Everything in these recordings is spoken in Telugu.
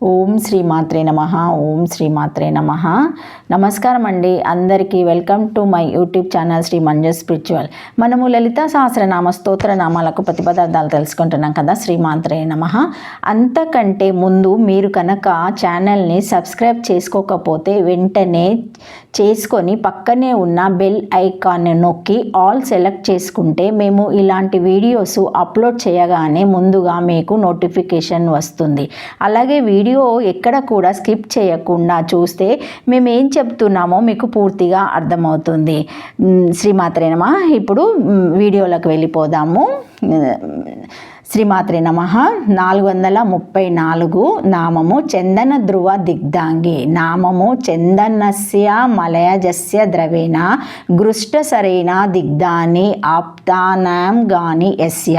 ఓం శ్రీ మాత్రే నమః. ఓం శ్రీ మాత్రే నమః. నమస్కారం అండి అందరికీ. Welcome to my YouTube channel Shri Manju spiritual. మనము లలితా సహస్రనామ స్తోత్ర నామాలకు ప్రతిపదార్థాలు తెలుసుకుంటున్నాం కదా. శ్రీ మాత్రే నమః. అంతకంటే ముందు మీరు కనుక ఛానల్ని సబ్స్క్రైబ్ చేసుకోకపోతే వెంటనే చేసుకొని పక్కనే ఉన్న బెల్ ఐకాన్ని నొక్కి ఆల్ సెలెక్ట్ చేసుకుంటే మేము ఇలాంటి వీడియోస్ అప్లోడ్ చేయగానే ముందుగా మీకు నోటిఫికేషన్ వస్తుంది. అలాగే వీడియో ఎక్కడ కూడా స్కిప్ చేయకుండా చూస్తే మేము ఏం చెప్తున్నామో మీకు పూర్తిగా అర్థమవుతుంది. శ్రీమాత్రే నమః. ఇప్పుడు వీడియోలోకి వెళ్ళిపోదాము. శ్రీమాత్రే నమః. 434 నామము చందన ధ్రువ దిగ్ధాంగి. నామము చందనస్య మలయజస్య ద్రవేణ గృష్టసరేణ దిగ్ధాని ఆప్తానాం గాని యస్య.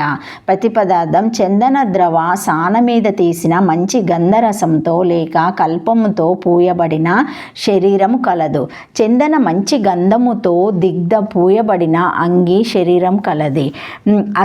ప్రతిపదార్థం చందన ద్రవ సాన మీద తీసిన మంచి గంధరసంతో లేక కల్పముతో పూయబడిన శరీరము కలదు. చందన మంచి గంధముతో దిగ్ధ పూయబడిన అంగి శరీరం కలది.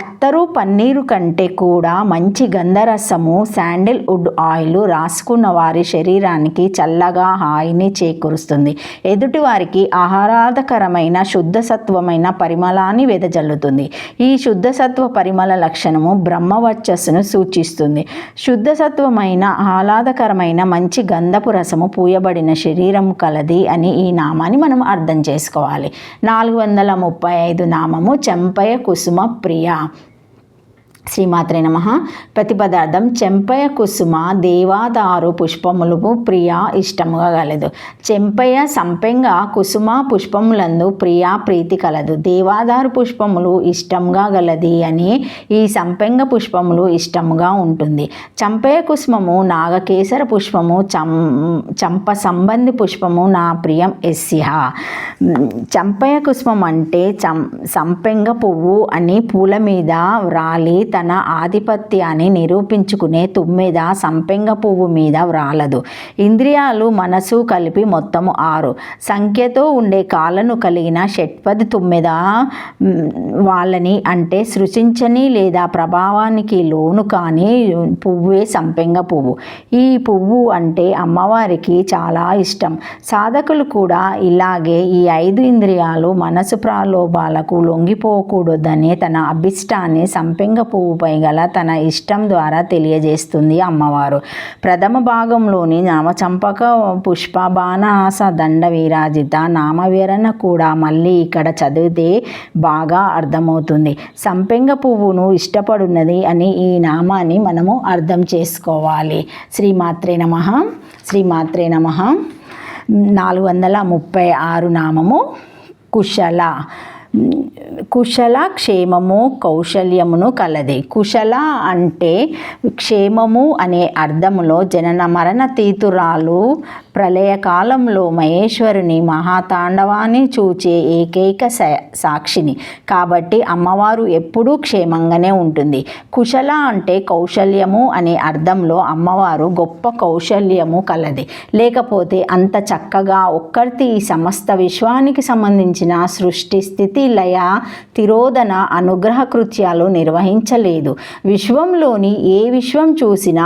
అత్తరు పన్నీరు కంటే కూడా మంచి గంధరసము శాండిల్వుడ్ ఆయిల్ రాసుకున్న వారి శరీరానికి చల్లగా హాయిని చేకూరుస్తుంది. ఎదుటి వారికి ఆహ్లాదకరమైన శుద్ధసత్వమైన పరిమళాన్ని వెదజల్లుతుంది. ఈ శుద్ధసత్వ పరిమళ లక్షణము బ్రహ్మవర్చస్సును సూచిస్తుంది. శుద్ధసత్వమైన ఆహ్లాదకరమైన మంచి గంధపు రసము పూయబడిన శరీరం కలది అని ఈ నామాన్ని మనం అర్థం చేసుకోవాలి. 435 నామము చెంపయ కుసుమ ప్రియ. శ్రీమాత్రే నమః. ప్రతిపదార్థం చెంపయ కుసుమ దేవాదారు పుష్పములు ప్రియ ఇష్టముగా కలదు. చెంపయ సంపెంగ కుసుమ పుష్పములందు ప్రియ ప్రీతి కలదు. దేవాదారు పుష్పములు ఇష్టంగా గలది అని ఈ సంపెంగ పుష్పములు ఇష్టముగా ఉంటుంది. చంపయ కుసుమము నాగకేసర పుష్పము చంప సంబంధి పుష్పము నా ప్రియం ఎస్య. చంపయ కుసుమం అంటే సంపెంగ పువ్వు అని పూల మీద వ్రాలి తన ఆధిపత్యాన్ని నిరూపించుకునే తుమ్మెద సంపెంగ పువ్వు మీద వ్రాలదు. ఇంద్రియాలు మనసు కలిపి మొత్తము 6 సంఖ్యతో ఉండే కాళ్ళను కలిగిన షట్పది తుమ్మెద వాళ్ళని అంటే సృష్టించని లేదా ప్రభావానికి లోను కాని పువ్వే సంపెంగ పువ్వు. ఈ పువ్వు అంటే అమ్మవారికి చాలా ఇష్టం. సాధకులు కూడా ఇలాగే ఈ 5 ఇంద్రియాలు మనసు ప్రలోభాలకు లొంగిపోకూడదనే తన అభిష్టాన్ని సంపెంగ పువ్వుపై గల తన ఇష్టం ద్వారా తెలియజేస్తుంది అమ్మవారు. ప్రథమ భాగంలోని నామచంపక పుష్ప బాణాస దండ విరాజిత నామవివరణ కూడా మళ్ళీ ఇక్కడ చదివితే బాగా అర్థమవుతుంది. సంపెంగ పువ్వును ఇష్టపడున్నది అని ఈ నామాన్ని మనము అర్థం చేసుకోవాలి. శ్రీమాత్రే నమః. శ్రీమాత్రే నమః. 436 నామము కుశల. కుశల క్షేమము కౌశల్యమును కలది. కుశల అంటే క్షేమము అనే అర్థములో జనన మరణ తీతురాలు ప్రళయకాలంలో మహేశ్వరుని మహాతాండవాన్ని చూచే ఏకైక సాక్షిని కాబట్టి అమ్మవారు ఎప్పుడూ క్షేమంగానే ఉంటుంది. కుశల అంటే కౌశల్యము అనే అర్థంలో అమ్మవారు గొప్ప కౌశల్యము కలది. లేకపోతే అంత చక్కగా ఒక్కరితి ఈ సమస్త విశ్వానికి సంబంధించిన సృష్టి స్థితి లయ తిరోధన అనుగ్రహ కృత్యాలు నిర్వహించలేదు. విశ్వంలోని ఏ విశ్వం చూసినా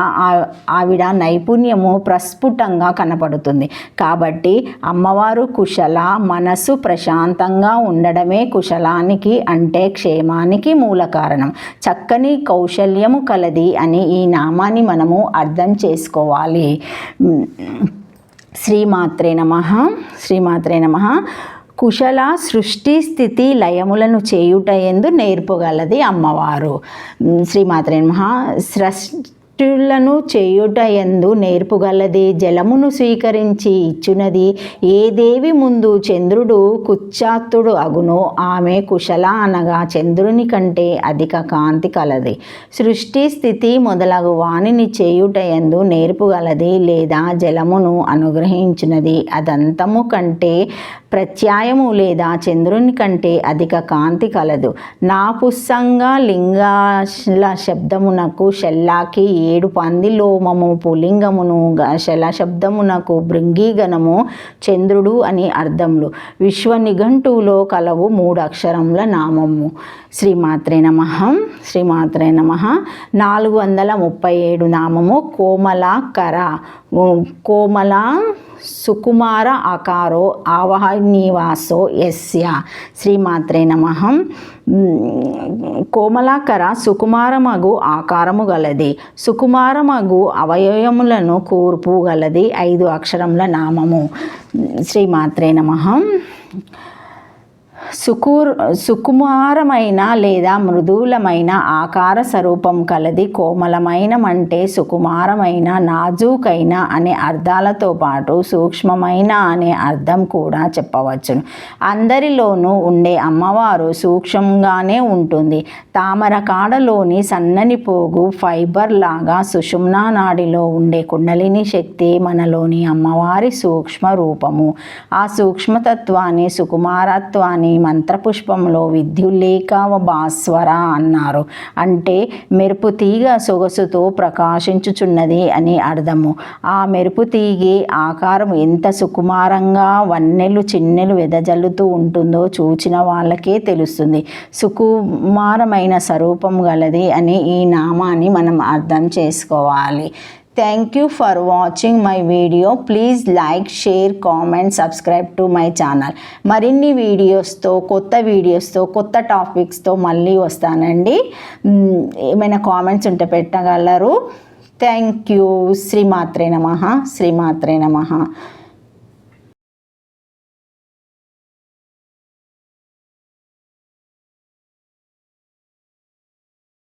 ఆవిడ నైపుణ్యము ప్రస్ఫుటంగా కనపడుతుంది. కాబట్టి అమ్మవారు కుశల. మనసు ప్రశాంతంగా ఉండడమే కుశలానికి అంటే క్షేమానికి మూల కారణం. చక్కని కౌశల్యము కలది అని ఈ నామాన్ని మనము అర్థం చేసుకోవాలి. శ్రీమాత్రే నమః. శ్రీమాత్రే నమః. కుశల సృష్టి స్థితి లయములను చేయుటయందు నేర్పగలది అమ్మవారు. శ్రీమాత్రే నమః. సృష్టిలను చేయుటయందు నేర్పుగలది. జలమును స్వీకరించి ఇచ్చునది. ఏ దేవి ముందు చంద్రుడు కుచ్చాత్తుడు అగునో ఆమె కుశల అనగా చంద్రుని కంటే అధిక కాంతి కలది. సృష్టి స్థితి మొదలగు వాణిని చేయుటయందు నేర్పుగలది లేదా జలమును అనుగ్రహించున్నది. అదంతము కంటే ప్రత్యాయము లేదా చంద్రుని కంటే అధిక కాంతి కలదు. నా పుస్సంగా లింగాల శబ్దమునకు షెల్లాకి ఏడు పంది లోమము పులింగమును శల శబ్దమునకు భృంగీగణము చంద్రుడు అని అర్థములు. విశ్వ నిఘంటువులో కలవు 3 అక్షరముల నామము. శ్రీమాత్రే నమః. శ్రీమాత్రే నమః. 437 నామము కోమలాకర. కోమల సుకుమార ఆకారో ఆవహనివాసో యస్య. శ్రీమాత్రే నమః. కోమలాకర సుకుమారమగు ఆకారము గలది, సుకుమారమగు అవయవములను కూర్పు గలది 5 అక్షరముల నామము. శ్రీమాత్రే నమః. సుకుమారమైన లేదా మృదువులమైన ఆకార స్వరూపం కలది. కోమలమైన అంటే సుకుమారమైన, నాజూకైన అనే అర్థాలతో పాటు సూక్ష్మమైన అనే అర్థం కూడా చెప్పవచ్చును. అందరిలోనూ ఉండే అమ్మవారు సూక్ష్మంగానే ఉంటుంది. తామర కాడలోని సన్నని పోగు ఫైబర్ లాగా సుషుమ్నా నాడిలో ఉండే కుండలిని శక్తి మనలోని అమ్మవారి సూక్ష్మ రూపము. ఆ సూక్ష్మతత్వాన్ని, సుకుమారత్వాన్ని మంత్రపుష్పంలో విద్యుల్లేఖ భాస్వర అన్నారు. అంటే మెరుపు తీగ సొగసుతో ప్రకాశించుచున్నది అని అర్థము. ఆ మెరుపు తీగే ఆకారం ఎంత సుకుమారంగా వన్నెలు చిన్నెలు వెదజల్లుతూ ఉంటుందో చూచిన వాళ్ళకే తెలుస్తుంది. సుకుమారమైన స్వరూపం గలది అని ఈ నామాన్ని మనం అర్థం చేసుకోవాలి. Thank you for watching my video. Please like, share, comment, subscribe to my channel. మరిన్ని వీడియోస్తో, కొత్త వీడియోస్తో, కొత్త టాపిక్స్తో మళ్ళీ వస్తానండి. ఏమైనా కామెంట్స్ ఉంటే పెట్టగలరు. Thank you. శ్రీమాత్రే నమః. శ్రీమాత్రే నమః.